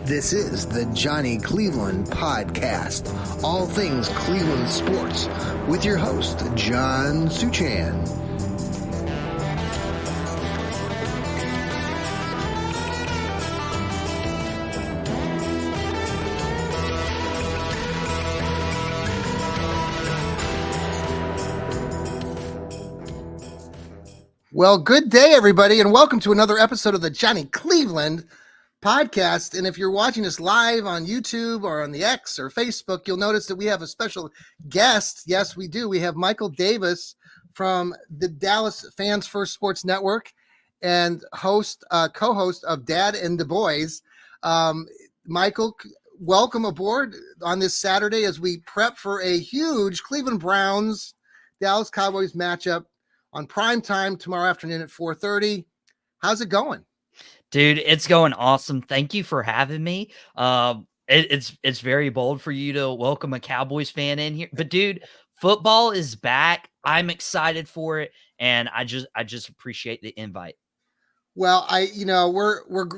This is the Johnny Cleveland Podcast, all things Cleveland sports, with your host, John Suchan. Well, good day, everybody, and welcome to another episode of the Johnny Cleveland Podcast. And if you're watching us live on YouTube or on the X or Facebook, you'll notice that we have a special guest. Yes, we do. We have Michael Davis from the Dallas Fans First Sports Network and co-host of Dad and the Boys. Michael, welcome aboard on this Saturday as we prep for a huge Cleveland Browns Dallas Cowboys matchup on prime time tomorrow afternoon at 4:30. How's it going? Dude, it's going awesome. Thank you for having me. It's very bold for you to welcome a Cowboys fan in here. But dude, football is back. I'm excited for it, and I just appreciate the invite. Well, we're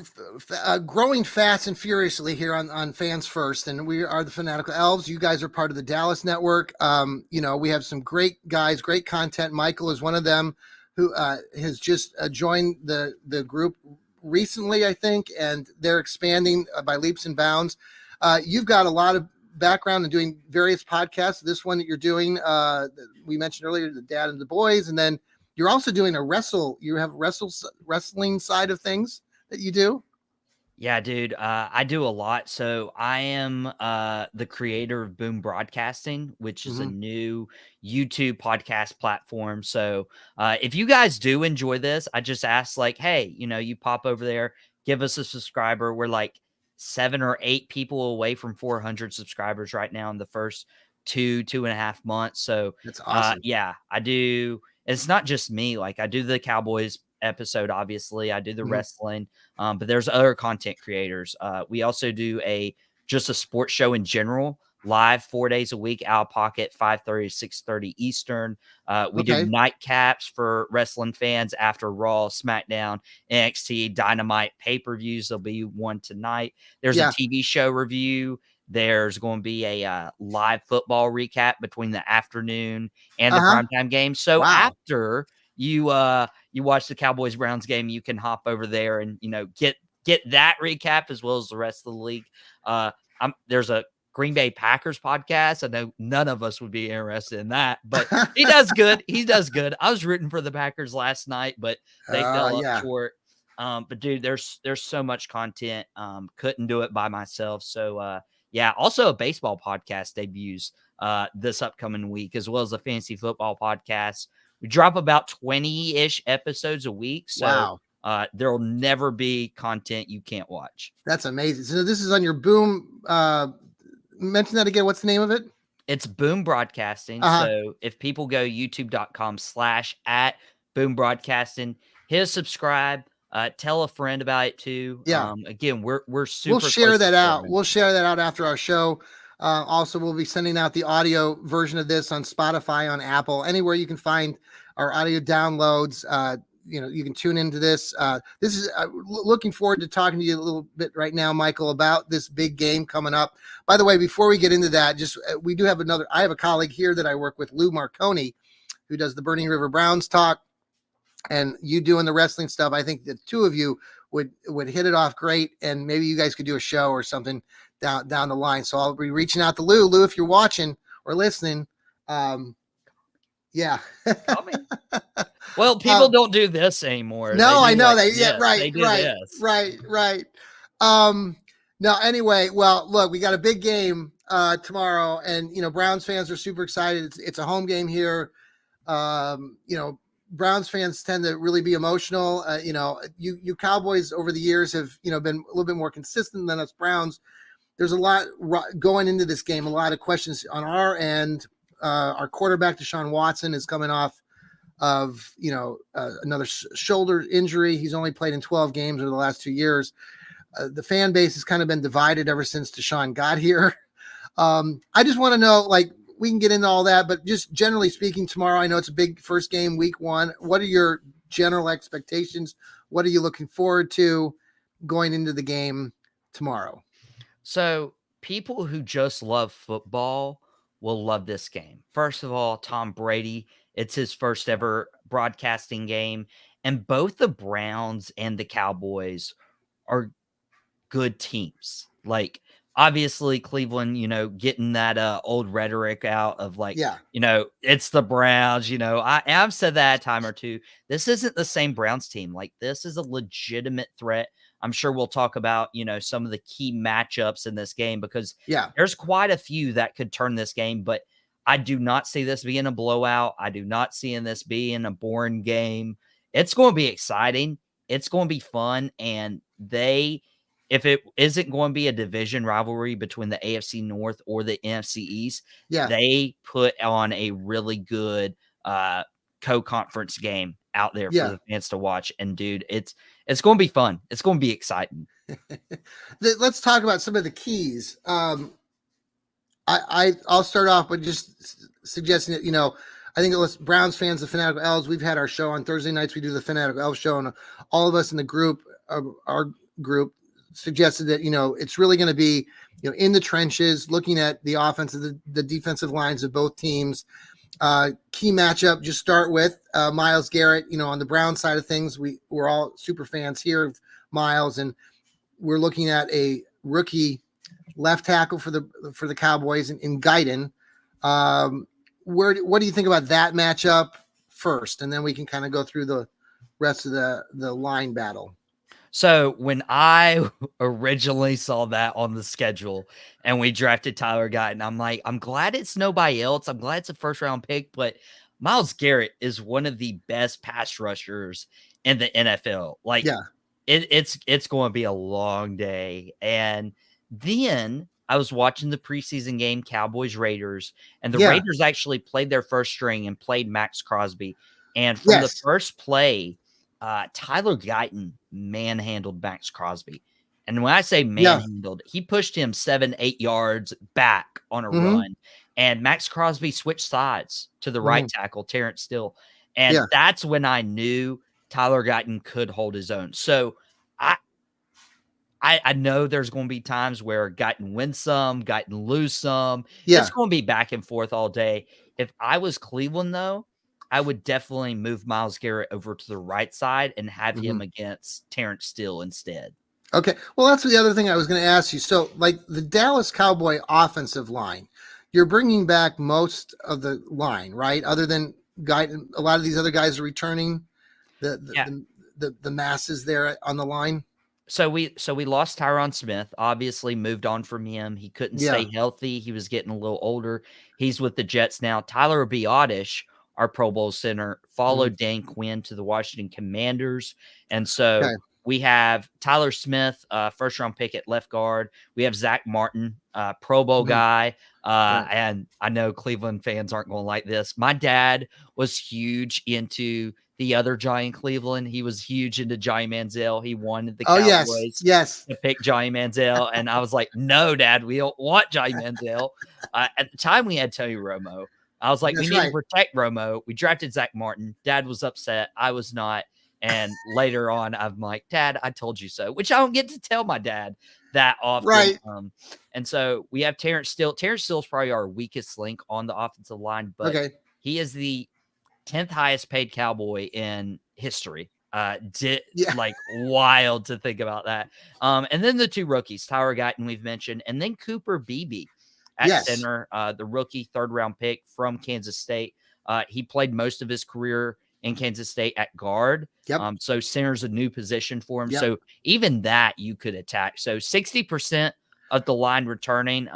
growing fast and furiously here on Fans First, and we are the Fanatical Elves. You guys are part of the Dallas Network. We have some great guys, great content. Michael is one of them who has just joined the group recently, I think, and they're expanding by leaps and bounds. You've got a lot of background in doing various podcasts. This one that you're doing, we mentioned earlier, the Dad and the Boys, and then you're also doing wrestling side of things that you do. Yeah, dude, I do a lot. So I am the creator of Boom Broadcasting, which is a new YouTube podcast platform. So if you guys do enjoy this, I just ask, like, hey, you pop over there, give us a subscriber. We're like 7 or 8 people away from 400 subscribers right now in the first 2.5 months. So that's awesome. Yeah, I do. It's not just me. Like, I do the Cowboys episode, obviously. I do the wrestling, but there's other content creators. We also do just a sports show in general, live 4 days a week, out of pocket, 5:30 to 6:30 Eastern. We do nightcaps for wrestling fans after Raw, SmackDown, NXT, Dynamite pay-per-views. There'll be one tonight. There's a TV show review. There's going to be a live football recap between the afternoon and the primetime game. So after you watch the Cowboys Browns game, you can hop over there and get that recap as well as the rest of the league. There's a Green Bay Packers podcast. I know none of us would be interested in that, but he does good. He does good. I was rooting for the Packers last night, but they fell up short. But dude, there's so much content. Couldn't do it by myself. So also a baseball podcast debuts this upcoming week, as well as a fantasy football podcast. We drop about 20-ish episodes a week. So there'll never be content you can't watch. That's amazing. So this is on your Boom. Mention that again. What's the name of it? It's Boom Broadcasting. So if people go youtube.com/@Boom Broadcasting, hit a subscribe. Tell a friend about it too. Yeah. Again, we're super. We'll share that out. We'll share that out after our show. Also, we'll be sending out the audio version of this on Spotify, on Apple, anywhere you can find our audio downloads. You can tune into this. This is looking forward to talking to you a little bit right now, Michael, about this big game coming up. By the way, before we get into that, I have a colleague here that I work with, Lou Marconi, who does the Burning River Browns talk, and you doing the wrestling stuff. I think the two of you would hit it off great, and maybe you guys could do a show or something down the line. So I'll be reaching out to Lou. Lou, if you're watching or listening, yeah. Well, people don't do this anymore. No, I know right. No, anyway, well, look, we got a big game tomorrow, and Browns fans are super excited. It's a home game here. Browns fans tend to really be emotional. You Cowboys over the years have been a little bit more consistent than us Browns. There's a lot going into this game, a lot of questions on our end. Our quarterback, Deshaun Watson, is coming off of another shoulder injury. He's only played in 12 games over the last 2 years. The fan base has kind of been divided ever since Deshaun got here. I just want to know, we can get into all that, but just generally speaking, tomorrow, I know it's a big first game, week 1. What are your general expectations? What are you looking forward to going into the game tomorrow? So people who just love football will love this game. First of all, Tom Brady, it's his first ever broadcasting game, and both the Browns and the Cowboys are good teams. Like, obviously, Cleveland, getting that old rhetoric out of like, Yeah. it's the Browns. I've said that a time or two. This isn't the same Browns team. Like, this is a legitimate threat. I'm sure we'll talk about, some of the key matchups in this game because Yeah. there's quite a few that could turn this game, but I do not see this being a blowout. I do not see this being a boring game. It's going to be exciting. It's going to be fun. And if it isn't going to be a division rivalry between the AFC North or the NFC East, Yeah. they put on a really good co-conference game out there for Yeah. the fans to watch. And dude, it's going to be fun. It's going to be exciting. Let's talk about some of the keys. I'll start off by just suggesting that, I think it Browns fans, the Fanatical Elves, we've had our show on Thursday nights. We do the Fanatical Elves show, and all of us in the group, our group, suggested that, it's really going to be, in the trenches, looking at the offensive, the defensive lines of both teams. Key matchup, just start with Myles Garrett, on the Brown side of things. We're all super fans here of Myles, and we're looking at a rookie left tackle for the Cowboys in Guyton. What do you think about that matchup first? And then we can kind of go through the rest of the line battle. So when I originally saw that on the schedule and we drafted Tyler Guyton, I'm like, I'm glad it's nobody else. I'm glad it's a first round pick, but Myles Garrett is one of the best pass rushers in the NFL. Like, yeah, it's going to be a long day. And then I was watching the preseason game, Cowboys Raiders, and the Raiders actually played their first string and played Max Crosby. And from the first play, Tyler Guyton manhandled Max Crosby. And when I say manhandled, he pushed him 7-8 yards back on a run. And Max Crosby switched sides to the right tackle, Terrence Steele. And that's when I knew Tyler Guyton could hold his own. So I know there's going to be times where Guyton wins some, Guyton lose some. Yeah. It's going to be back and forth all day. If I was Cleveland, though, I would definitely move Myles Garrett over to the right side and have him against Terrence Steele instead. Okay. Well, that's the other thing I was going to ask you. So, like the Dallas Cowboy offensive line, you're bringing back most of the line, right? Other than Guyton, a lot of these other guys are returning the masses there on the line. So we lost Tyron Smith, obviously moved on from him. He couldn't stay healthy. He was getting a little older. He's with the Jets now. Tyler Biadasz, our Pro Bowl center, followed Dan Quinn to the Washington Commanders. And so we have Tyler Smith, first round pick at left guard. We have Zach Martin, Pro Bowl guy. And I know Cleveland fans aren't going to like this. My dad was huge into the other Johnny in Cleveland. He was huge into Johnny Manziel. He wanted the Cowboys to pick Johnny Manziel. And I was like, no, Dad, we don't want Johnny Manziel. At the time, we had Tony Romo. I was like, we need to protect Romo. We drafted Zach Martin. Dad was upset. I was not. And later on, I'm like, Dad, I told you so, which I don't get to tell my dad that often. Right. And so we have Terrence Steele. Terrence Steele is probably our weakest link on the offensive line, but he is the 10th highest paid Cowboy in history. Like wild to think about that. And then the two rookies, Tyler Guyton, we've mentioned, and then Cooper Beebe at center, the rookie 3rd round pick from Kansas State. He played most of his career in Kansas State at guard. So center's a new position for him. So even that you could attack. So 60% of the line returning,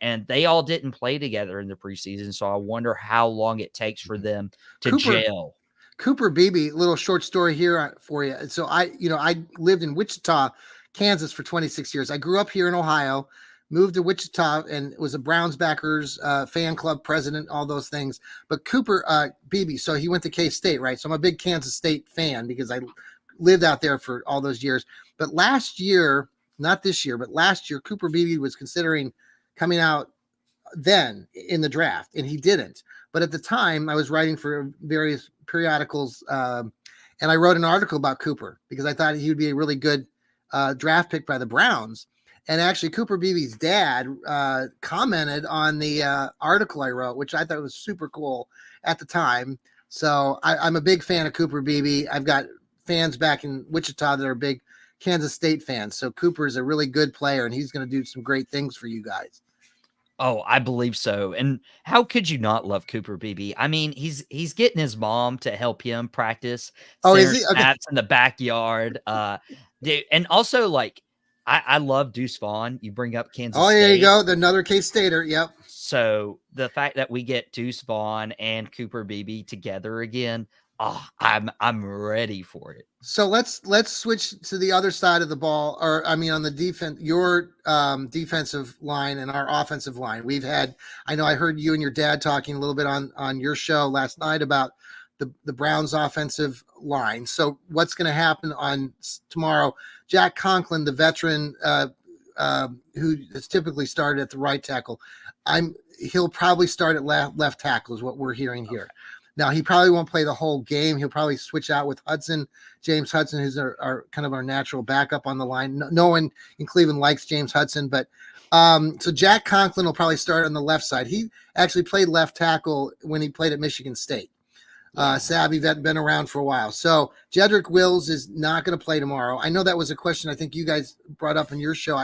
and they all didn't play together in the preseason. So I wonder how long it takes for them to gel. Cooper Beebe, little short story here for you. So I lived in Wichita, Kansas for 26 years. I grew up here in Ohio, moved to Wichita, and was a Browns backers fan club president, all those things. But Cooper Beebe, so he went to K-State, right? So I'm a big Kansas State fan because I lived out there for all those years. But last year, not this year, but last year, Cooper Beebe was considering coming out then in the draft, and he didn't. But at the time, I was writing for various periodicals, and I wrote an article about Cooper because I thought he would be a really good draft pick by the Browns. And actually, Cooper Beebe's dad commented on the article I wrote, which I thought was super cool at the time. So I'm a big fan of Cooper Beebe. I've got fans back in Wichita that are big Kansas State fans. So Cooper is a really good player, and he's going to do some great things for you guys. Oh, I believe so. And how could you not love Cooper Beebe? I mean, he's getting his mom to help him practice Oh, is center he? Okay. snaps in the backyard. Dude, and also like I love Deuce Vaughn. You bring up Kansas Oh, there you State. go. Another K-Stater. Yep. So the fact that we get Deuce Vaughn and Cooper Beebe together again, oh, I'm ready for it. So let's switch to the other side of the ball, or I mean, on the defense, your defensive line and our offensive line. I know I heard you and your dad talking a little bit on your show last night about the Browns' offensive line. So what's going to happen on tomorrow? Jack Conklin, the veteran who has typically started at the right tackle, he'll probably start at left tackle, is what we're hearing here. Okay. Now, he probably won't play the whole game. He'll probably switch out with James Hudson, who's our kind of our natural backup on the line. No one in Cleveland likes James Hudson, but so Jack Conklin will probably start on the left side. He actually played left tackle when he played at Michigan State. Savvy vet, been around for a while. So Jedrick Wills is not going to play tomorrow. I know that was a question I think you guys brought up in your show.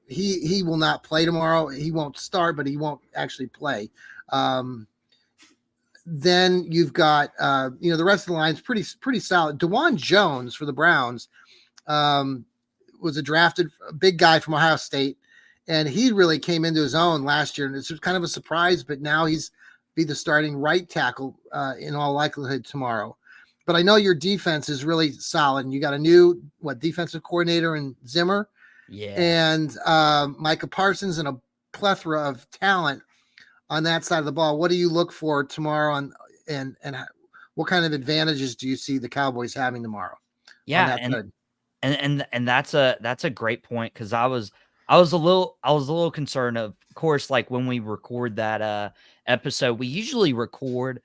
He will not play tomorrow. He won't start, but he won't actually play. Then you've got, the rest of the line's pretty solid. DeJuan Jones for the Browns was a drafted big guy from Ohio State, and he really came into his own last year. And it's kind of a surprise, but now he's be the starting right tackle in all likelihood tomorrow. But I know your defense is really solid, and you got a new defensive coordinator in Zimmer, and Micah Parsons, and a plethora of talent on that side of the ball. What do you look for tomorrow and what kind of advantages do you see the Cowboys having tomorrow? Yeah. And that's a great point. Cause I was a little concerned, of course, like when we record that episode, we usually record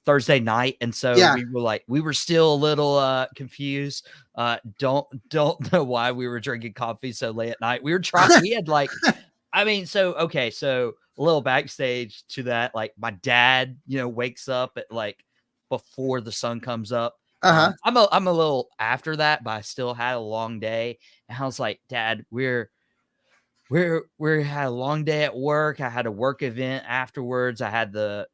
Thursday night. And so we were still a little confused. Don't know why we were drinking coffee so late at night. We had so a little backstage to that, like my dad, wakes up at like before the sun comes up. I'm a little after that, but I still had a long day. And I was like, Dad, we had a long day at work. I had a work event afterwards. I had the,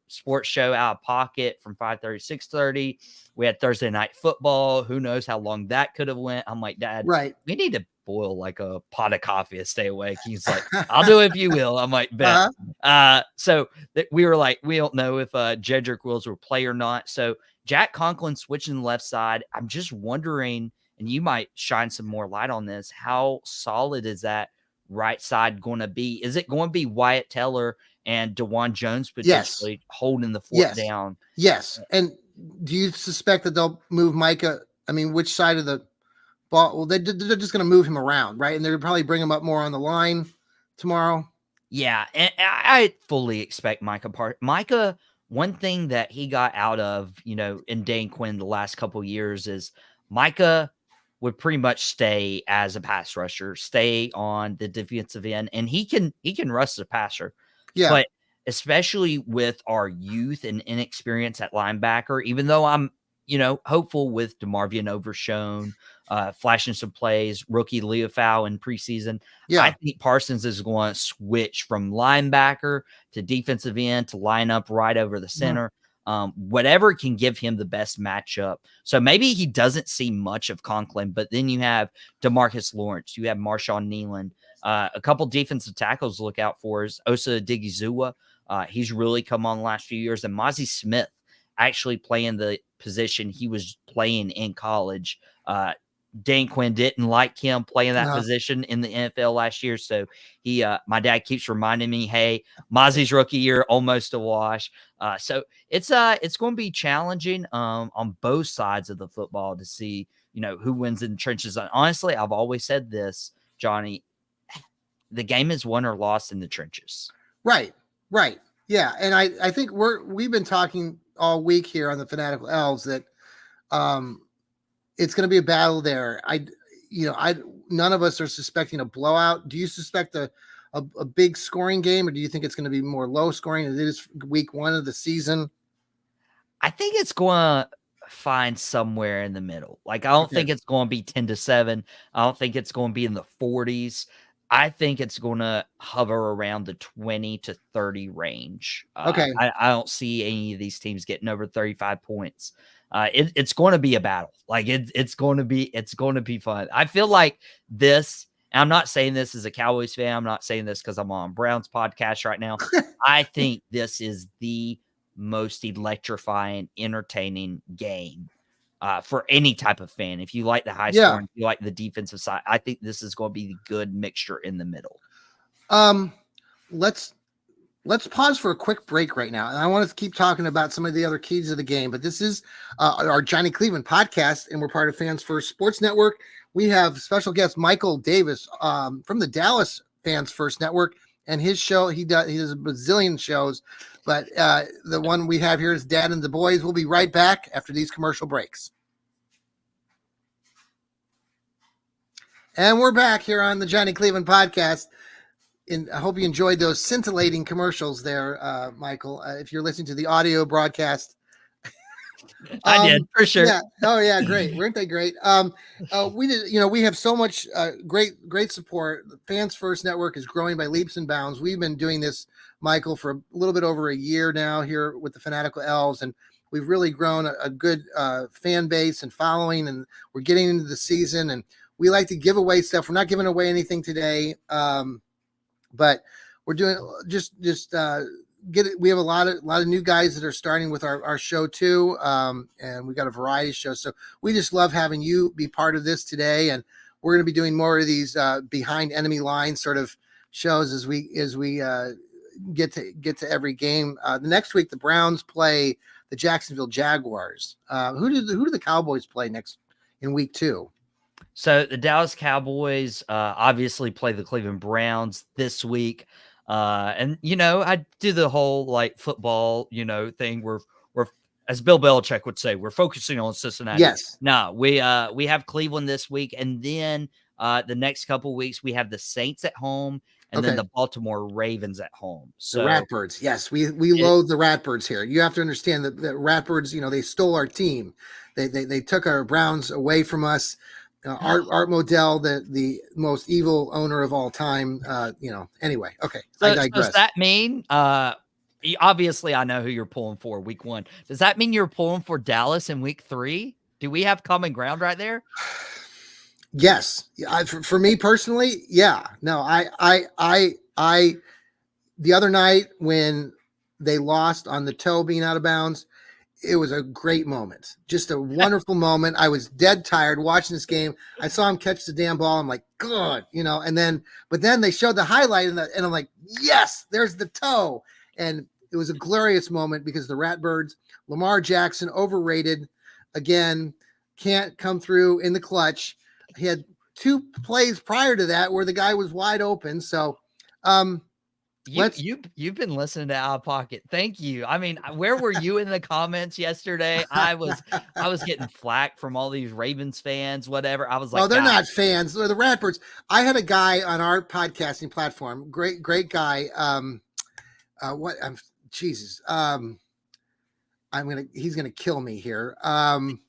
sports show out of pocket from 5:30 to 6:30. We had Thursday night football. Who knows how long that could have went. I'm like, Dad, we need to boil like a pot of coffee to stay awake. He's like, I'll do it if you will. I'm like, bet. So we were like, we don't know if Jedrick Wills will play or not. So Jack Conklin switching the left side. I'm just wondering, and you might shine some more light on this, how solid is that right side going to be? Is it going to be Wyatt Teller and DeJuan Jones potentially holding the fort down? Yes. And do you suspect that they'll move Micah? I mean, which side of the ball? Well, they're just going to move him around, right? And they'll probably bring him up more on the line tomorrow. Yeah, and I fully expect Micah, one thing that he got out of, in Dan Quinn the last couple of years is Micah would pretty much stay as a pass rusher, stay on the defensive end, and he can rush the passer. Yeah. But especially with our youth and inexperience at linebacker, even though I'm, hopeful with DeMarvion Overshone, flashing some plays, rookie Leofau in preseason. Yeah. I think Parsons is going to switch from linebacker to defensive end to line up right over the center. Whatever can give him the best matchup. So maybe he doesn't see much of Conklin, but then you have DeMarcus Lawrence, you have Marshawn Nealon, a couple defensive tackles to look out for is Osa Odighizuwa. He's really come on the last few years, and Mozzie Smith actually playing the position he was playing in college. Dan Quinn didn't like him playing that position in the NFL last year. So my dad keeps reminding me, hey, Mozzie's rookie year, almost a wash. So it's going to be challenging on both sides of the football to see, who wins in the trenches. And honestly, I've always said this, Johnny, the game is won or lost in the trenches. Right. Yeah. And I think we've been talking all week here on the Fanatical Elves that, it's going to be a battle there. none of us are suspecting a blowout. Do you suspect a big scoring game, or do you think it's going to be more low scoring? It is week 1 of the season. I think it's going to find somewhere in the middle. Like, I don't think it's going to be 10-7. I don't think it's going to be in the 40s. I think it's going to hover around the 20 to 30 range. Okay. I don't see any of these teams getting over 35 points. It's going to be a battle. Like, it's going to be fun. I feel like this, and I'm not saying this as a Cowboys fan. I'm not saying this because I'm on Browns podcast right now. I think this is the most electrifying, entertaining game for any type of fan. If you like the high scoring, if you like the defensive side, I think this is going to be the good mixture in the middle. Let's pause for a quick break right now. And I want to keep talking about some of the other keys of the game, but this is our Johnny Cleveland podcast, and we're part of Fans First Sports Network. We have special guest Michael Davis from the Dallas Fans First Network, and his show, he does a bazillion shows, but the one we have here is Dad and the Boys. We'll be right back after these commercial breaks. And we're back here on the Johnny Cleveland podcast. And I hope you enjoyed those scintillating commercials there, Michael. If you're listening to the audio broadcast, I did, for sure. Yeah. Oh yeah, great. Weren't they great? We did. We have so much great support. The Fans First Network is growing by leaps and bounds. We've been doing this, Michael, for a little bit over a year now here with the Fanatical Elves, and we've really grown a good fan base and following. And we're getting into the season, and we like to give away stuff. We're not giving away anything today. But we're doing we have a lot of new guys that are starting with our show too. And we got a variety of shows. So we just love having you be part of this today. And we're going to be doing more of these behind enemy lines sort of shows as we get to every game. The next week, the Browns play the Jacksonville Jaguars. Who do the Cowboys play next in week 2? So the Dallas Cowboys obviously play the Cleveland Browns this week. And, I do the whole like football, thing. We're as Bill Belichick would say, we're focusing on Cincinnati. Yes. No, we have Cleveland this week. And then the next couple of weeks, we have the Saints at home and then the Baltimore Ravens at home. So the Ratbirds. Yes, we loathe the Ratbirds here. You have to understand that the Ratbirds, they stole our team. They took our Browns away from us. Art Modell, the most evil owner of all time. Anyway, okay. So, I digress. Does that mean, obviously I know who you're pulling for week 1. Does that mean you're pulling for Dallas in week 3? Do we have common ground right there? Yes. For me personally, yeah. No, I the other night when they lost on the toe being out of bounds, it was a great moment. Just a wonderful moment. I was dead tired watching this game. I saw him catch the damn ball. I'm like, good, but then they showed the highlight and I'm like, yes, there's the toe. And it was a glorious moment because the Ratbirds, Lamar Jackson, overrated again, can't come through in the clutch. He had 2 plays prior to that where the guy was wide open. So, You've been listening to Out of Pocket. Thank you. I mean, where were you in the comments yesterday? I was getting flack from all these Ravens fans, whatever. I was like, well, they're not fans. They're the Ratbirds. I had a guy on our podcasting platform, great guy. He's gonna kill me here.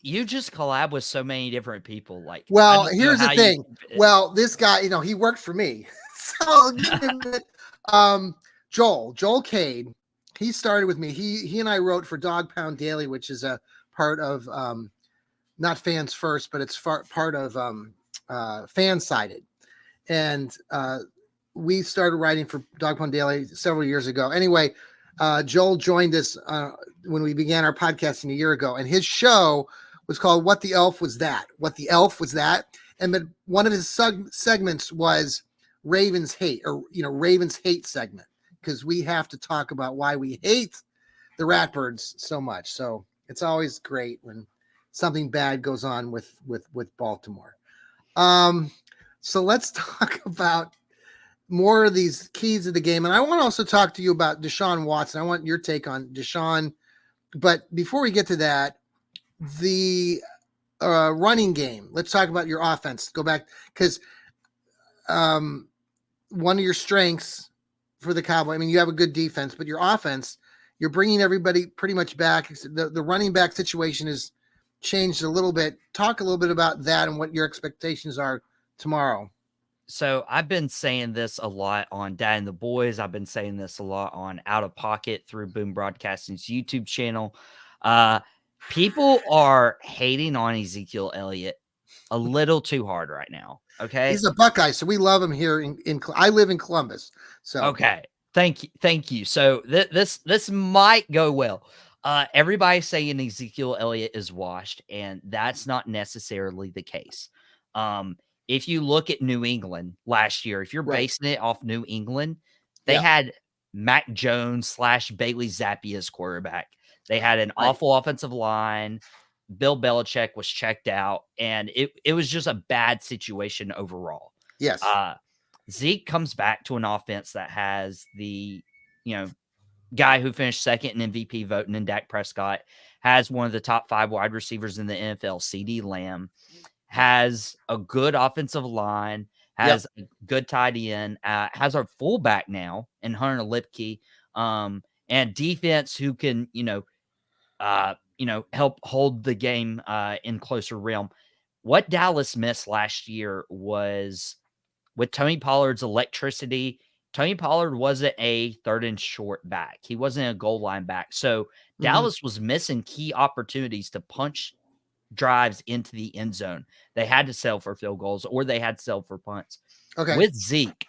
You just collab with so many different people. Like, well, here's the thing. Well, this guy, he worked for me. So Joel Cade, he started with me. He and I wrote for Dog Pound Daily, which is a part of not Fans First, but it's part of Fansided. And we started writing for Dog Pound Daily several years ago. Anyway, Joel joined us when we began our podcasting a year ago, and his show was called What the Elf Was That? What the Elf Was That? And but one of his segments was Ravens hate, or Ravens hate segment, because we have to talk about why we hate the Ratbirds so much. So it's always great when something bad goes on with Baltimore. So let's talk about more of these keys of the game, and I want to also talk to you about Deshaun Watson. I want your take on Deshaun, but before we get to that, the running game. Let's talk about your offense. Go back because one of your strengths for the Cowboys, I mean, you have a good defense, but your offense, you're bringing everybody pretty much back. The running back situation has changed a little bit. Talk a little bit about that and what your expectations are tomorrow. So I've been saying this a lot on Dad and the Boys. I've been saying this a lot on Out of Pocket through Boom Broadcasting's YouTube channel. People are hating on Ezekiel Elliott a little too hard right now. Okay. He's a Buckeye, so we love him here I live in Columbus. So okay. Thank you. So this might go well. Everybody's saying Ezekiel Elliott is washed, and that's not necessarily the case. If you look at New England last year, if you're basing it off New England, they had Mac Jones / Bailey Zappi as quarterback. They had an awful offensive line. Bill Belichick was checked out, and it was just a bad situation overall. Yes. Zeke comes back to an offense that has the, guy who finished second in MVP voting in Dak Prescott, has one of the top 5 wide receivers in the NFL, CeeDee Lamb, has a good offensive line, has a good tight end, has our fullback now in Hunter Lipke, and defense who can, help hold the game in closer realm. What Dallas missed last year was with Tony Pollard's electricity. Tony Pollard wasn't a third and short back. He wasn't a goal line back. So Dallas was missing key opportunities to punch drives into the end zone. They had to settle for field goals or they had to settle for punts. Okay. With Zeke,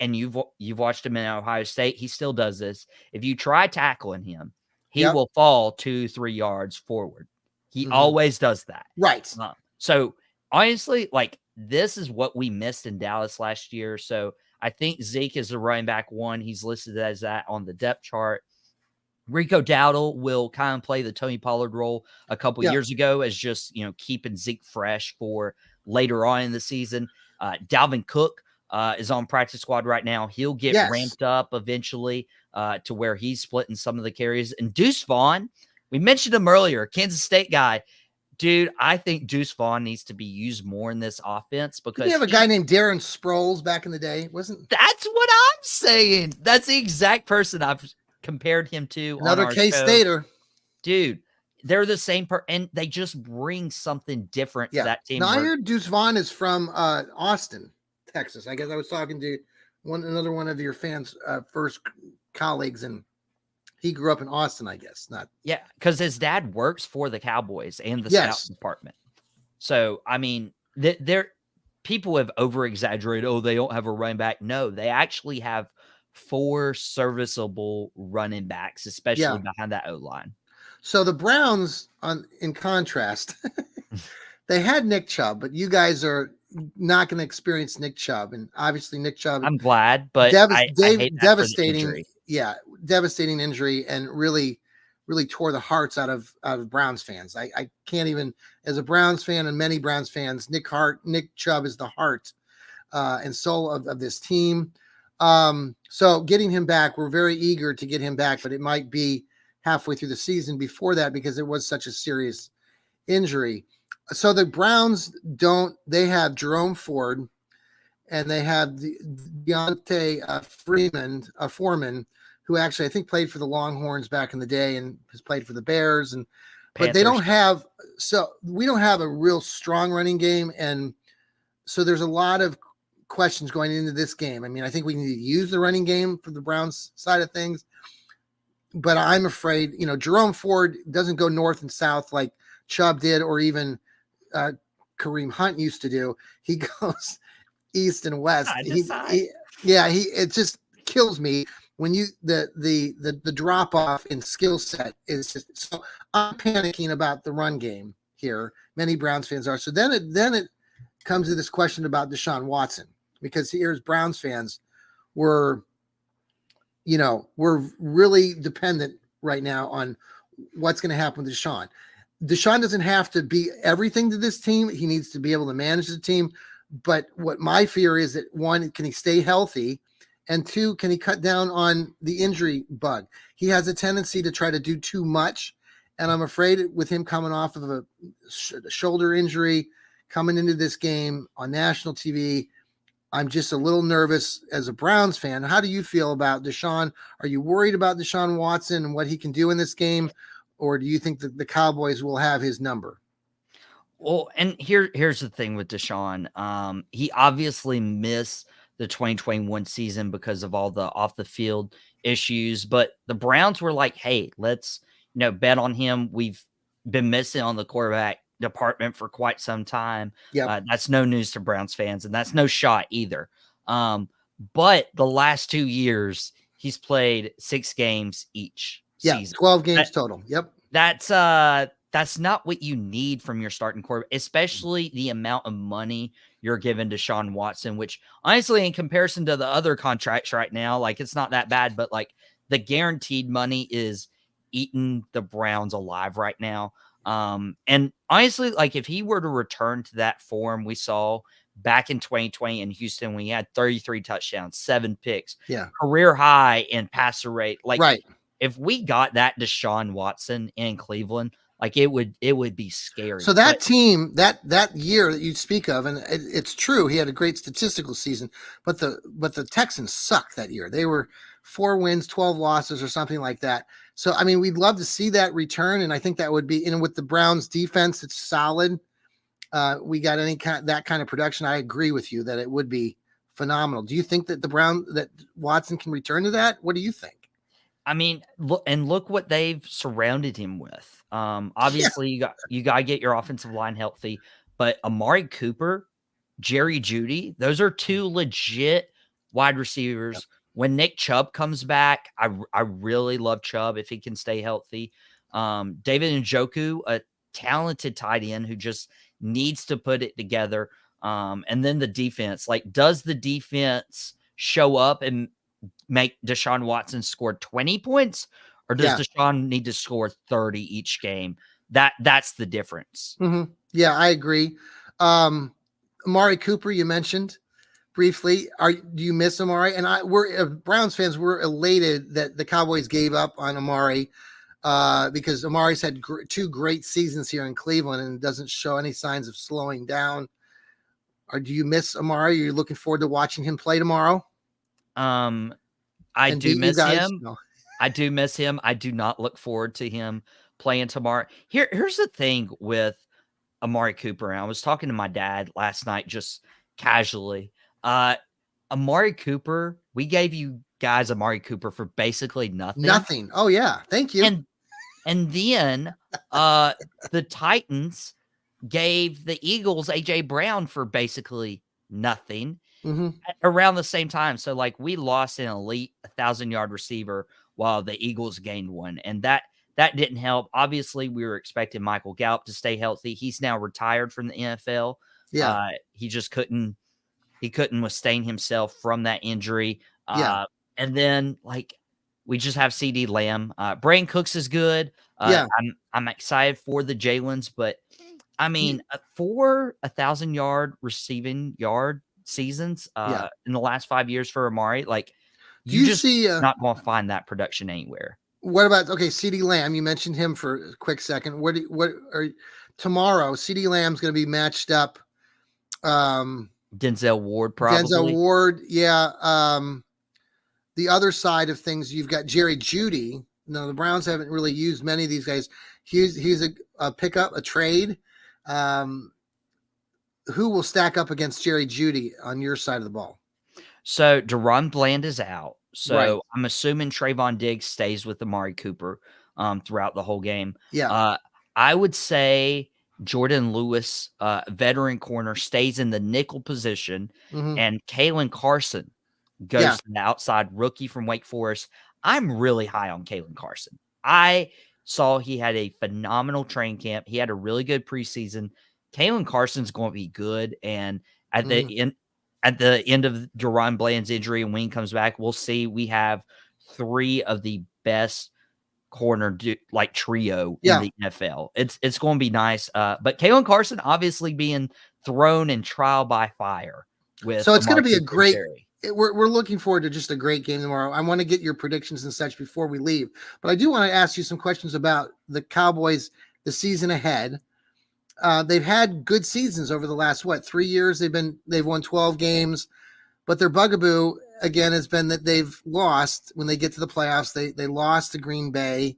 and you've watched him in Ohio State, he still does this. If you try tackling him, he will fall 2-3 yards forward. He always does that. Right. So honestly, this is what we missed in Dallas last year. So I think Zeke is the running back 1. He's listed as that on the depth chart. Rico Dowdle will kind of play the Tony Pollard role a couple years ago as just, keeping Zeke fresh for later on in the season. Dalvin Cook is on practice squad right now. He'll get ramped up eventually to where he's splitting some of the carries. And Deuce Vaughn, we mentioned him earlier, Kansas State guy. Dude, I think Deuce Vaughn needs to be used more in this offense because you have a guy named Darren Sproles back in the day, wasn't? That's what I'm saying. That's the exact person I've compared him to. Another K-Stater. Dude, they're the same and they just bring something different to that team. Now, I heard Deuce Vaughn is from Austin, Texas. I guess I was talking to another one of your fans' first colleagues, and he grew up in Austin, I guess. Because his dad works for the Cowboys and the scout department. So, I mean, people have over-exaggerated. Oh, they don't have a running back. No, they actually have 4 serviceable running backs, especially behind that O-line. So the Browns, in contrast, they had Nick Chubb, but you guys are not going to experience Nick Chubb, and obviously Nick Chubb. I'm glad, but I hate devastating. Yeah, devastating injury, and really, really tore the hearts out of Browns fans. I can't even, as a Browns fan and many Browns fans, Nick Chubb is the heart and soul of this team. So getting him back, we're very eager to get him back, but it might be halfway through the season before that because it was such a serious injury. So the Browns they have Jerome Ford and they have Deontay Foreman, who actually I think played for the Longhorns back in the day and has played for the Bears. But they don't have, so we don't have a real strong running game. And so there's a lot of questions going into this game. I mean, I think we need to use the running game for the Browns side of things, but I'm afraid, Jerome Ford doesn't go north and south like Chubb did, or even Kareem Hunt used to do. He goes east and west. It just kills me when the drop off in skill set is just, so I'm panicking about the run game here. Many Browns fans are. So then it comes to this question about Deshaun Watson, because here's Browns fans we're really dependent right now on what's going to happen with Deshaun. Deshaun doesn't have to be everything to this team. He needs to be able to manage the team. But what my fear is that, 1, can he stay healthy? And 2, can he cut down on the injury bug? He has a tendency to try to do too much And I'm afraid with him coming off of a shoulder injury, coming into this game on national TV, I'm just a little nervous as a Browns fan. How do you feel about Deshaun? Are you worried about Deshaun Watson and what he can do in this game? Or do you think that the Cowboys will have his number? Well, and here's the thing with Deshaun. He obviously missed the 2021 season because of all the off the field issues, but the Browns were like, hey, let's bet on him. We've been missing on the quarterback department for quite some time. Yep. That's no news to Browns fans, and that's no shot either. But the last 2 years, he's played 6 games each season. 12 games total. Yep. That's not what you need from your starting quarterback, especially the amount of money you're giving to Deshaun Watson, which honestly, in comparison to the other contracts right now, like it's not that bad, but like the guaranteed money is eating the Browns alive right now. And honestly, like if he were to return to that form we saw back in 2020 in Houston, when he had 33 touchdowns, 7 picks, career high in passer rate, like if we got that Deshaun Watson in Cleveland, like it would be scary. So that team, that year that you speak of, and it's true, he had a great statistical season, but the Texans sucked that year. They were 4 wins, 12 losses, or something like that. So I mean, we'd love to see that return, and I think that would be, and with the Browns defense, it's solid. We got that kind of production. I agree with you that it would be phenomenal. Do you think that that Watson can return to that? What do you think? I mean, look what they've surrounded him with. Obviously, you got to get your offensive line healthy, but Amari Cooper, Jerry Jeudy, those are 2 legit wide receivers. Yep. When Nick Chubb comes back, I really love Chubb if he can stay healthy. David Njoku, a talented tight end who just needs to put it together. And then the defense, like, does the defense show up and make Deshaun Watson score 20 points, or does Deshaun need to score 30 each game? That's the difference. Mm-hmm. Yeah, I agree. Amari Cooper, you mentioned briefly. Do you miss Amari? And we're Browns fans. We're elated that the Cowboys gave up on Amari because Amari's had 2 great seasons here in Cleveland and doesn't show any signs of slowing down. Or do you miss Amari? Are you looking forward to watching him play tomorrow? I do miss him. No. I do miss him. I do not look forward to him playing tomorrow. Here's the thing with Amari Cooper. And I was talking to my dad last night, just casually. Amari Cooper, we gave you guys Amari Cooper for basically nothing. Nothing. Oh yeah. Thank you. And then the Titans gave the Eagles AJ Brown for basically nothing. Mm-hmm. Around the same time. So like we lost an elite 1,000-yard receiver while the Eagles gained one. And that didn't help. Obviously, we were expecting Michael Gallup to stay healthy. He's now retired from the NFL. Yeah. He just couldn't withstand himself from that injury. And then like we just have CD Lamb. Brandon Cooks is good. I'm excited for the Jalen's, but I mean, for 1,000-yard receiving yard seasons in the last 5 years for Amari, like you just not going to find that production anywhere. What about CD Lamb? You mentioned him for a quick second. Tomorrow? CD Lamb's going to be matched up. Denzel Ward, probably. Denzel Ward, yeah. The other side of things, you've got Jerry Jeudy. No, the Browns haven't really used many of these guys. He's a pickup, a trade. Who will stack up against Jerry Jeudy on your side of the ball? So Deron Bland is out. So I'm assuming Trayvon Diggs stays with Amari Cooper throughout the whole game. Yeah. I would say Jordan Lewis, veteran corner, stays in the nickel position, and Kalen Carson goes to the outside, rookie from Wake Forest. I'm really high on Kalen Carson. I saw he had a phenomenal training camp. He had a really good preseason. Kalen Carson's going to be good, and at the end of Deron Bland's injury and when he comes back, we'll see. We have 3 of the best corner trio in the NFL. It's going to be nice. But Kalen Carson obviously being thrown in trial by fire with. So it's going to be a great. we're looking forward to just a great game tomorrow. I want to get your predictions and such before we leave, but I do want to ask you some questions about the Cowboys, the season ahead. They've had good seasons over the last 3 years. They've won 12 games, but their bugaboo again has been that they've lost when they get to the playoffs. They lost to Green Bay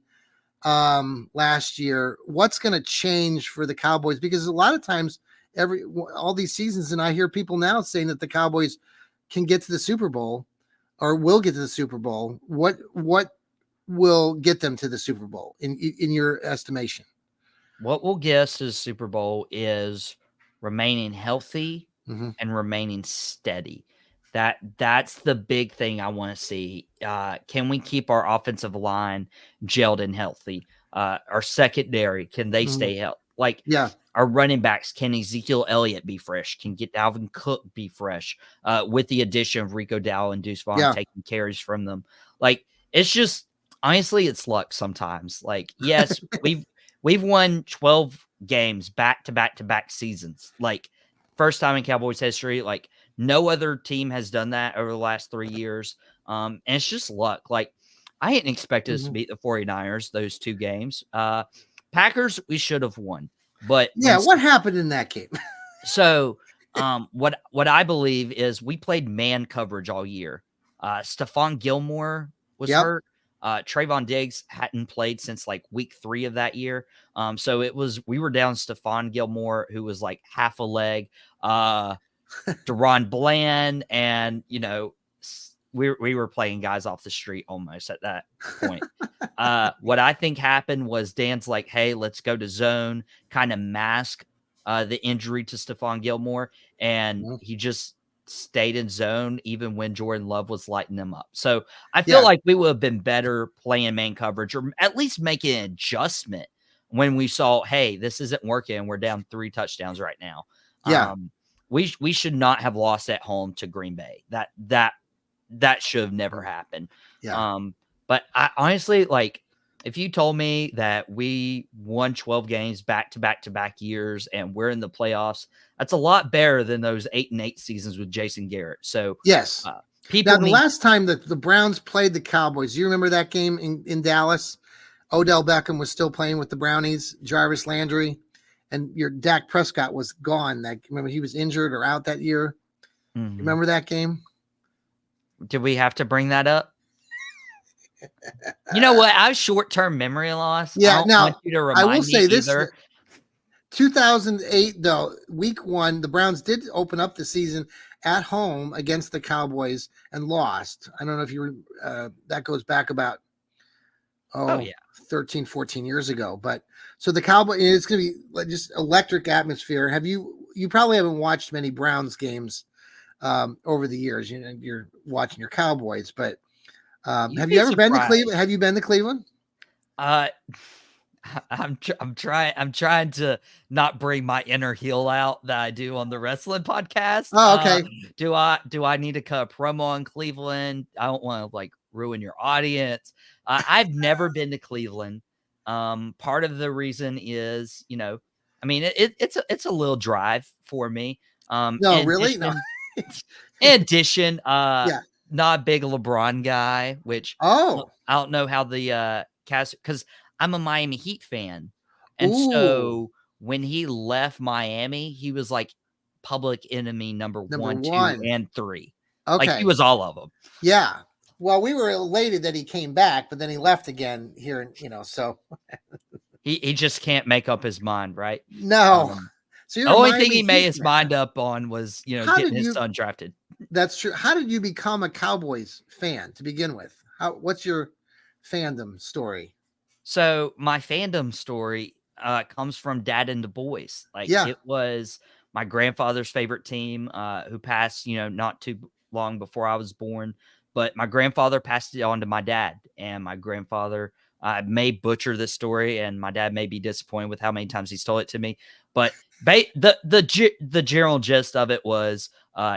last year. What's going to change for the Cowboys? Because a lot of times, all these seasons, and I hear people now saying that the Cowboys can get to the Super Bowl or will get to the Super Bowl. What will get them to the Super Bowl in your estimation? What we'll guess is Super Bowl is remaining healthy and remaining steady. That's the big thing I want to see. Can we keep our offensive line gelled and healthy? Our secondary, can they stay healthy? Like, our running backs, can Ezekiel Elliott be fresh? Can get Dalvin Cook be fresh? With the addition of Rico Dowdle and Deuce Vaughn taking carries from them. Like, it's just, honestly, it's luck sometimes. Like, yes, we've won 12 games back-to-back seasons. Like, first time in Cowboys history. Like, no other team has done that over the last 3 years. And it's just luck. Like, I didn't expect us to beat the 49ers those 2 games. Packers, we should have won. But what happened in that game? So, what I believe is we played man coverage all year. Stephon Gilmore was hurt. Trayvon Diggs hadn't played since like week 3 of that year. So we were down Stephon Gilmore, who was like half a leg, Deron Bland, and we were playing guys off the street almost at that point. What I think happened was Dan's like, hey, let's go to zone, kind of mask the injury to Stephon Gilmore, and he just stayed in zone even when Jordan Love was lighting them up. So I feel like we would have been better playing man coverage, or at least making an adjustment when we saw, hey, this isn't working. We're down 3 touchdowns right now. We should not have lost at home to Green Bay. That should have never happened. But I honestly, like, if you told me that we won 12 games back-to-back years and we're in the playoffs, that's a lot better than those 8-8 seasons with Jason Garrett. So yes, people. Now, the last time that the Browns played the Cowboys, you remember that game in Dallas? Odell Beckham was still playing with the Brownies, Jarvis Landry, and your Dak Prescott was gone. Remember, he was injured or out that year. Remember that game? Did we have to bring that up? You know what? I have short-term memory loss. Yeah, I don't want you to remind I will say me this: either. 2008, though, week 1, the Browns did open up the season at home against the Cowboys and lost. I don't know if you that goes back about 13, 14 years ago. But so the Cowboys, it's going to be just electric atmosphere. You probably haven't watched many Browns games over the years. You're watching your Cowboys, but have you ever been to Cleveland? Have you been to Cleveland? I'm trying to not bring my inner heel out that I do on the wrestling podcast. Oh, okay. Do I need to cut a promo on Cleveland? I don't want to like ruin your audience. I've never been to Cleveland. Part of the reason is, I mean, it's a little drive for me. No, really? No. In addition, not a big LeBron guy, which I don't know how the cast, because I'm a Miami Heat fan. And so when he left Miami, he was like public enemy number 1, 2, and 3. Okay. Like, he was all of them. Yeah. Well, we were elated that he came back, but then he left again here, so he just can't make up his mind, right? No. So the only thing he made his mind up on was, getting his son drafted. That's true. How did you become a Cowboys fan to begin with? What's your fandom story? So my fandom story comes from Dad and the Boys. Like, it was my grandfather's favorite team, who passed, not too long before I was born. But my grandfather passed it on to my dad, and my grandfather, I may butcher this story, and my dad may be disappointed with how many times he's told it to me. But the general gist of it was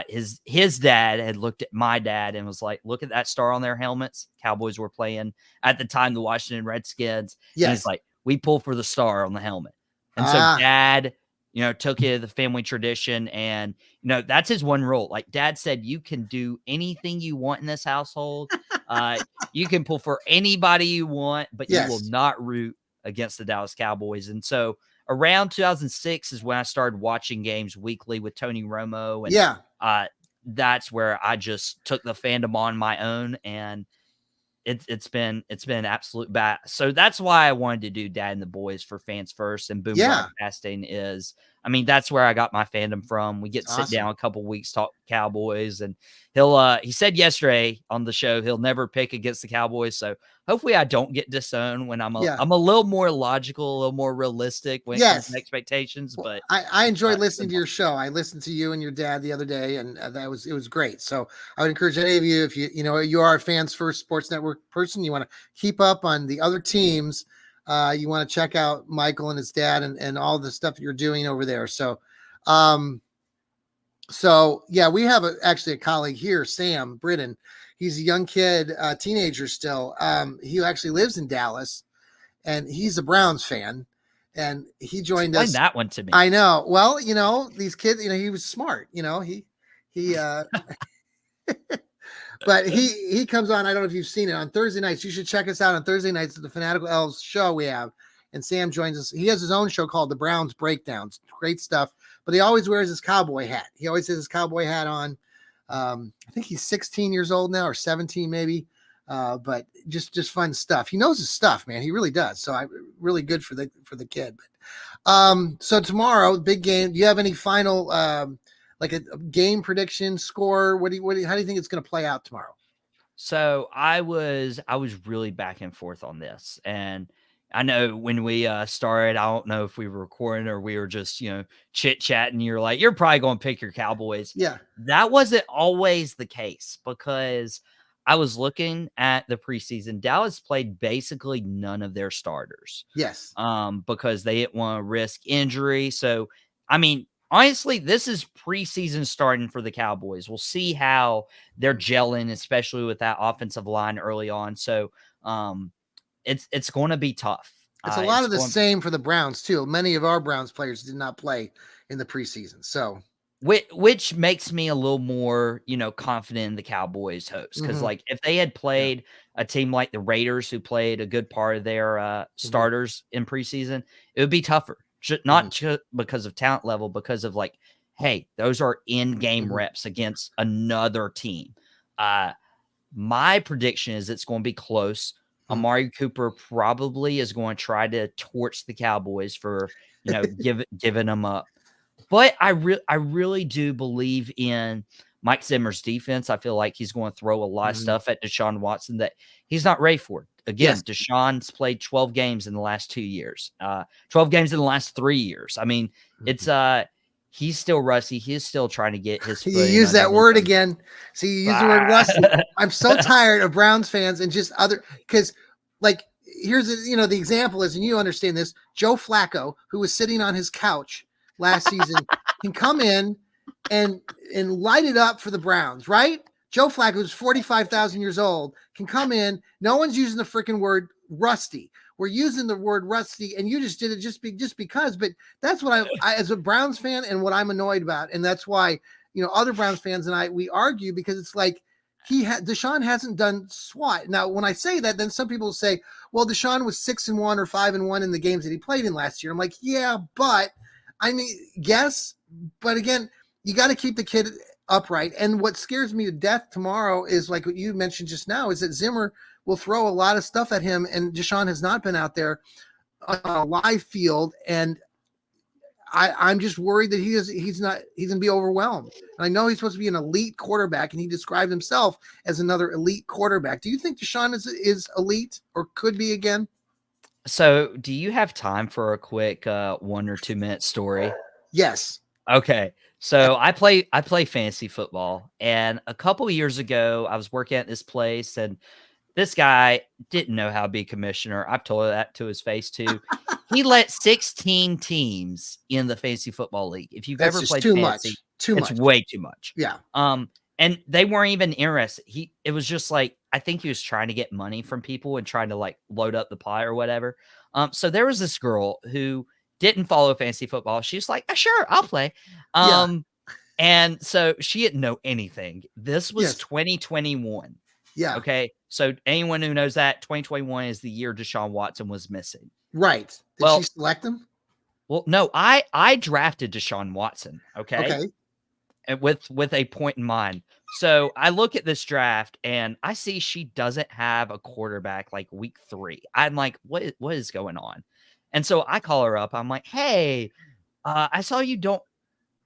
his dad had looked at my dad and was like, look at that star on their helmets. Cowboys were playing at the time, the Washington Redskins. Yes. And he's like, we pull for the star on the helmet. And so Dad, took it the family tradition, and that's his one rule. Like Dad said, you can do anything you want in this household. You can pull for anybody you want, but you will Yes. not root against the Dallas Cowboys. And so around 2006 is when I started watching games weekly with Tony Romo, and Yeah. that's where I just took the fandom on my own, and it's been absolute bat. So that's why I wanted to do Dad and the Boys for Fans First, and Boom Yeah. Broadcasting is, I mean, that's where I got my fandom from. We get to sit Awesome. down a couple weeks, talk Cowboys, and he said yesterday on the show he'll never pick against the Cowboys. So hopefully I don't get disowned when I'm a little more logical, a little more realistic when it comes to expectations. Well, but I enjoyed listening to your show. I listened to you and your dad the other day, and it was great. So I would encourage any of you, if you are a Fans First Sports Network person, you want to keep up on the other teams. You want to check out Michael and his dad and all the stuff that you're doing over there. So, yeah, we have actually a colleague here, Sam Britton. He's a young kid, teenager still. He actually lives in Dallas, and he's a Browns fan. And he joined explain us. that one to me. I know. Well, these kids, he was smart, he but he comes on. I don't know if you've seen it on Thursday nights. You should check us out on Thursday nights at the Fanatical Elves show we have. And Sam joins us. He has his own show called The Browns Breakdowns. Great stuff. But he always wears his cowboy hat. He always has his cowboy hat on. I think he's 16 years old now, or 17 maybe. But just fun stuff. He knows his stuff, man. He really does. So really good for the kid. But so tomorrow, big game. Do you have any final like a game prediction score? How do you think it's going to play out tomorrow? So I was really back and forth on this, and I know when we started, I don't know if we were recording or we were just chit chatting. You're like, you're probably going to pick your Cowboys. Yeah, that wasn't always the case, because I was looking at the preseason. Dallas played basically none of their starters. Yes. Because they didn't want to risk injury. So, I mean, honestly, this is preseason starting for the Cowboys. We'll see how they're gelling, especially with that offensive line early on. So, it's going to be tough. It's a lot of the same for the Browns too. Many of our Browns players did not play in the preseason. So, which makes me a little more, confident in the Cowboys hopes. Because like if they had played a team like the Raiders, who played a good part of their starters in preseason, it would be tougher. Not just because of talent level, because of like, hey, those are in-game reps against another team. My prediction is it's going to be close. Amari Cooper probably is going to try to torch the Cowboys for, giving them up. But I really do believe in Mike Zimmer's defense. I feel like he's going to throw a lot of stuff at Deshaun Watson that he's not ready for. Again, Deshaun's played 12 games in the last 2 years, 12 games in the last 3 years. I mean, it's he's still rusty. He's still trying to get his. You use that word again. See, you use the word rusty. I'm so tired of Browns fans and just because like here's the example is, and you understand this. Joe Flacco, who was sitting on his couch last season, can come in and light it up for the Browns, right? Joe Flacco, who's 45,000 years old, can come in. No one's using the freaking word rusty. We're using the word rusty, and you just did it just because. But that's what I as a Browns fan, and what I'm annoyed about, and that's why other Browns fans and we argue, because it's like Deshaun hasn't done SWAT. Now, when I say that, then some people say, well, Deshaun was 6-1 or 5-1 in the games that he played in last year. I'm like, yeah, but I mean, yes, but again, you got to keep the kid upright. And what scares me to death tomorrow is like what you mentioned just now, is that Zimmer will throw a lot of stuff at him, and Deshaun has not been out there on a live field, and I'm just worried that he's going to be overwhelmed. And I know he's supposed to be an elite quarterback, and he described himself as another elite quarterback. Do you think Deshaun is elite, or could be again? So, do you have time for a quick 1 or 2 minute story? Yes. Okay. So I play fantasy football, and a couple of years ago, I was working at this place, and this guy didn't know how to be a commissioner. I've told that to his face too. He let 16 teams in the fantasy football league. If you've ever played fantasy, it's way too much. Yeah. And they weren't even interested. It was just like, I think he was trying to get money from people and trying to like load up the pie or whatever. So there was this girl who didn't follow fantasy football. She was like, sure, I'll play. Yeah. And so she didn't know anything. This was Yes. 2021. Yeah. Okay. So anyone who knows that 2021 is the year Deshaun Watson was missing. Right. Did she select him? Well, no, I drafted Deshaun Watson. Okay. And with a point in mind. So I look at this draft and I see she doesn't have a quarterback like week 3. I'm like, what is going on? And so I call her up. I'm like, hey, I saw you don't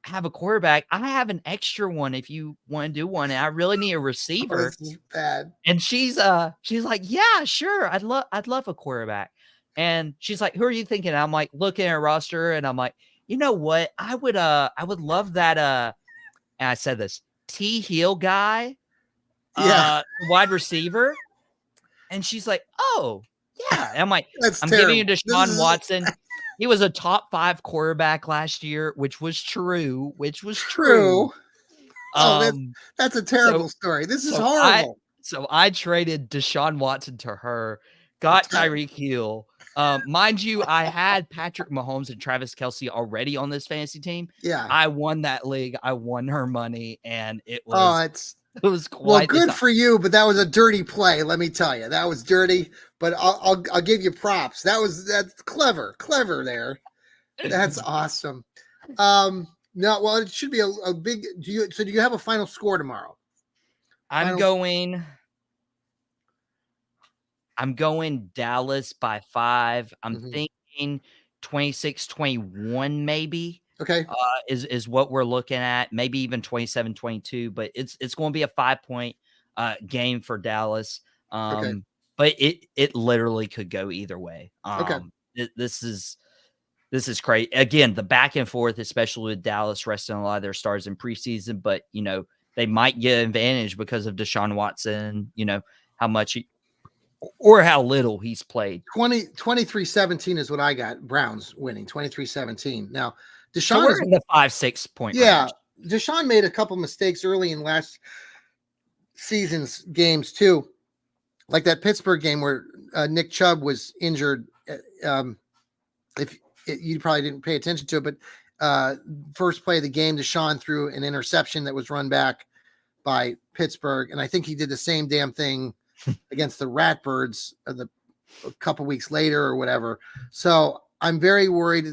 have a quarterback. I have an extra one if you want to do one. And I really need a Oh, receiver. this is bad. And she's like, yeah, sure. I'd love a quarterback. And she's like, who are you thinking? And I'm like, looking at her roster, and I'm like, you know what? I would love that. And I said this T Heel guy, Yeah. wide receiver. And she's like, oh, yeah. And I'm like, That's I'm terrible. giving you Deshaun Watson. He was a top 5 quarterback last year, which was true. Oh, that's a terrible story. This is horrible. So I traded Deshaun Watson to her, got Tyreek Hill. Mind you, I had Patrick Mahomes and Travis Kelce already on this fantasy team. Yeah. I won that league. I won her money, and it was quite well, good for you, but that was a dirty play. Let me tell you, that was dirty. But I'll give you props. That's clever there. That's awesome. No, well, it should be a big. Do you have a final score tomorrow? I'm going Dallas by 5. I'm thinking 26-21 maybe. Okay. Is what we're looking at. Maybe even 27-22, but it's going to be a 5-point game for Dallas. Okay. But it literally could go either way. Okay. This is great. Again, the back and forth, especially with Dallas resting a lot of their stars in preseason, but they might get an advantage because of Deshaun Watson, how much or how little he's played. 23-17 is what I got. Browns winning 23-17. Now, Deshaun so we're in the 5-6 point range. Deshaun made a couple mistakes early in last season's games too, like that Pittsburgh game where Nick Chubb was injured. You probably didn't pay attention to it, but first play of the game, Deshaun threw an interception that was run back by Pittsburgh, and I think he did the same damn thing against the Ratbirds a couple weeks later or whatever. So I'm very worried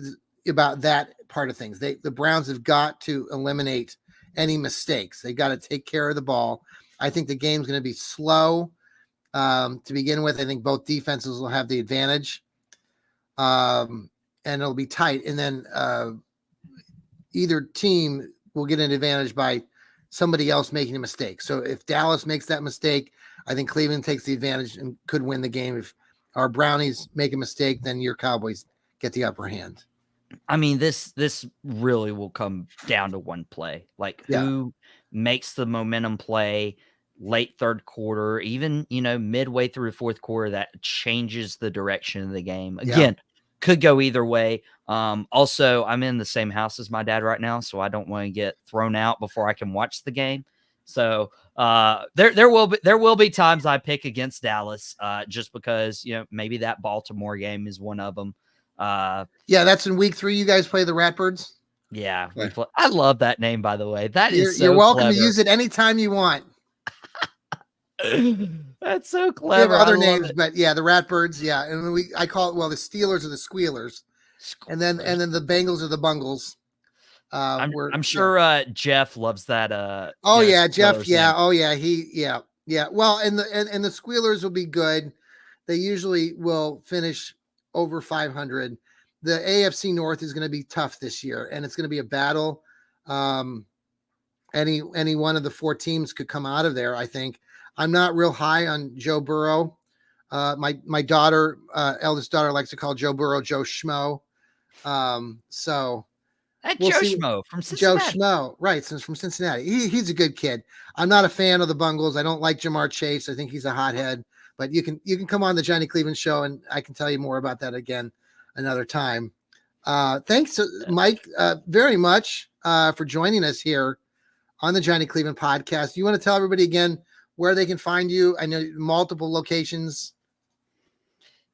about that part of things. The Browns have got to eliminate any mistakes. They got to take care of the ball. I think the game's going to be slow to begin with. I think both defenses will have the advantage. And it'll be tight. And then either team will get an advantage by somebody else making a mistake. So if Dallas makes that mistake, I think Cleveland takes the advantage and could win the game. If our Brownies make a mistake, then your Cowboys get the upper hand. I mean, this really will come down to one play. Like who makes the momentum play late third quarter, even, midway through the fourth quarter, that changes the direction of the game. Again, could go either way. Also, I'm in the same house as my dad right now, so I don't want to get thrown out before I can watch the game. So there will be times I pick against Dallas just because, maybe that Baltimore game is one of them. That's in week 3. You guys play the Ratbirds. Yeah, I love that name, by the way. You're welcome clever. to use it anytime you want. That's so clever. We have other names, but the Ratbirds. Yeah, and I call it the Steelers or the Squealers, and then the Bengals or the Bungles. I'm sure Jeff loves that. Jeff. Steelers Yeah. Well, and the Squealers will be good. They usually will finish over 500. The AFC North is going to be tough this year, and it's going to be a battle. Any one of the 4 teams could come out of there. I think. I'm not real high on Joe Burrow. My daughter, eldest daughter, likes to call Joe Burrow Joe Schmo. So we'll Joe Schmo from Cincinnati. Joe Schmo, right? Since from Cincinnati, he's a good kid. I'm not a fan of the Bungles. I don't like Jamar Chase. I think he's a hothead. But you can come on the Johnny Cleveland show, and I can tell you more about that again another time. Thanks, Mike, very much for joining us here on the Johnny Cleveland podcast. You want to tell everybody again where they can find you? I know multiple locations.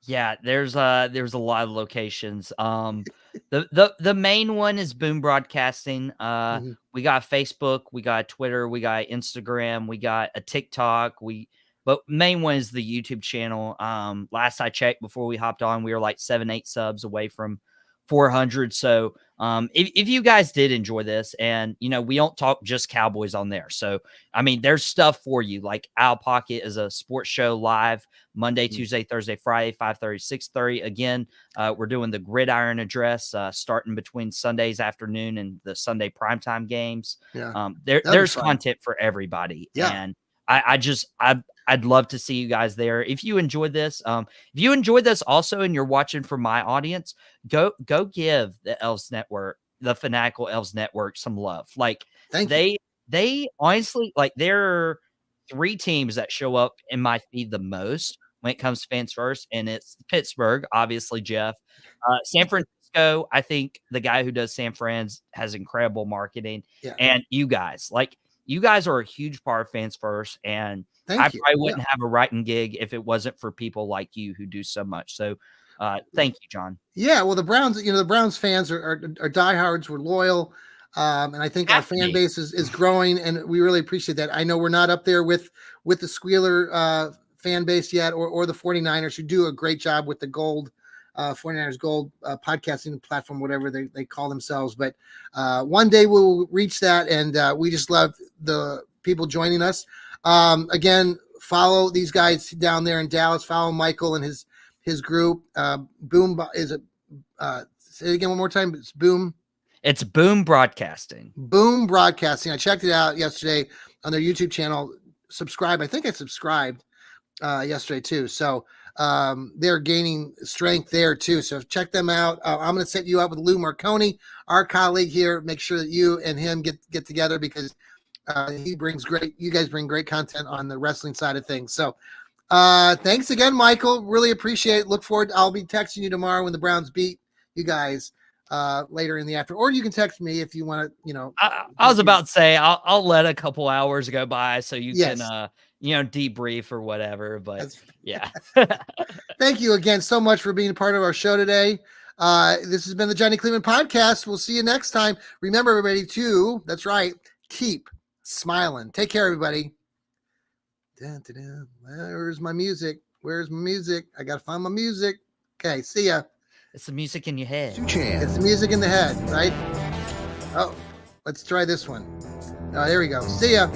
Yeah, there's a lot of locations. The main one is Boom Broadcasting. Mhm. We got Facebook, we got Twitter, we got Instagram, we got a TikTok. But main one is the YouTube channel. Last I checked before we hopped on, we were like 7-8 subs away from 400. So if you guys did enjoy this, and we don't talk just Cowboys on there. So I mean, there's stuff for you. Like Owl Pocket is a sports show live Monday, Mhm. Tuesday, Thursday, Friday, 5:30, 6:30. Again, we're doing the Gridiron Address starting between Sundays afternoon and the Sunday primetime games. Yeah. That'd be There's fun. content for everybody, Yeah. and I'd love to see you guys there. If you enjoyed this, if you enjoyed this also, and you're watching for my audience, go give the Elves Network, the Fanatical Elves Network, some love. Like Thank you. they honestly, like, there are 3 teams that show up in my feed the most when it comes to fans first, and it's Pittsburgh, obviously, Jeff. San Francisco, I think the guy who does San Fran's has incredible marketing, Yeah. and you guys. Like, you guys are a huge part of fans first, and I Thank you. probably Yeah. wouldn't have a writing gig if it wasn't for people like you who do so much. So, thank you, John. Yeah, well, the Browns, the Browns fans are diehards. We're loyal, and I think our Have to fan be. base is growing, and we really appreciate that. I know we're not up there with the Squealer fan base yet, or the 49ers, who do a great job with the Gold 49ers Gold podcasting platform, whatever they call themselves. But one day we'll reach that, and we just love the people joining us. Again, follow these guys down there in Dallas. Follow Michael and his group. Boom is it? Say it again one more time. It's Boom. It's Boom Broadcasting. Boom Broadcasting. I checked it out yesterday on their YouTube channel. Subscribe. I think I subscribed yesterday too. So they're gaining strength there too. So check them out. I'm going to set you up with Lou Marconi, our colleague here. Make sure that you and him get together, because you guys bring great content on the wrestling side of things. So thanks again, Michael. Really appreciate it. Look forward. I'll be texting you tomorrow when the Browns beat you guys later in the afternoon, or you can text me if you want to, I was about to say I'll let a couple hours go by so you Yes. can debrief or whatever. But yeah. Thank you again so much for being a part of our show today. This has been the Johnny Cleveland Podcast. We'll see you next time. Remember, everybody, that's right, keep smiling. Take care, everybody. Dun, dun, dun. Where's my music? I gotta find my music. Okay, see ya. It's the music in your head. It's the music in the head, right? Oh, let's try this one. Oh, there we go. See ya.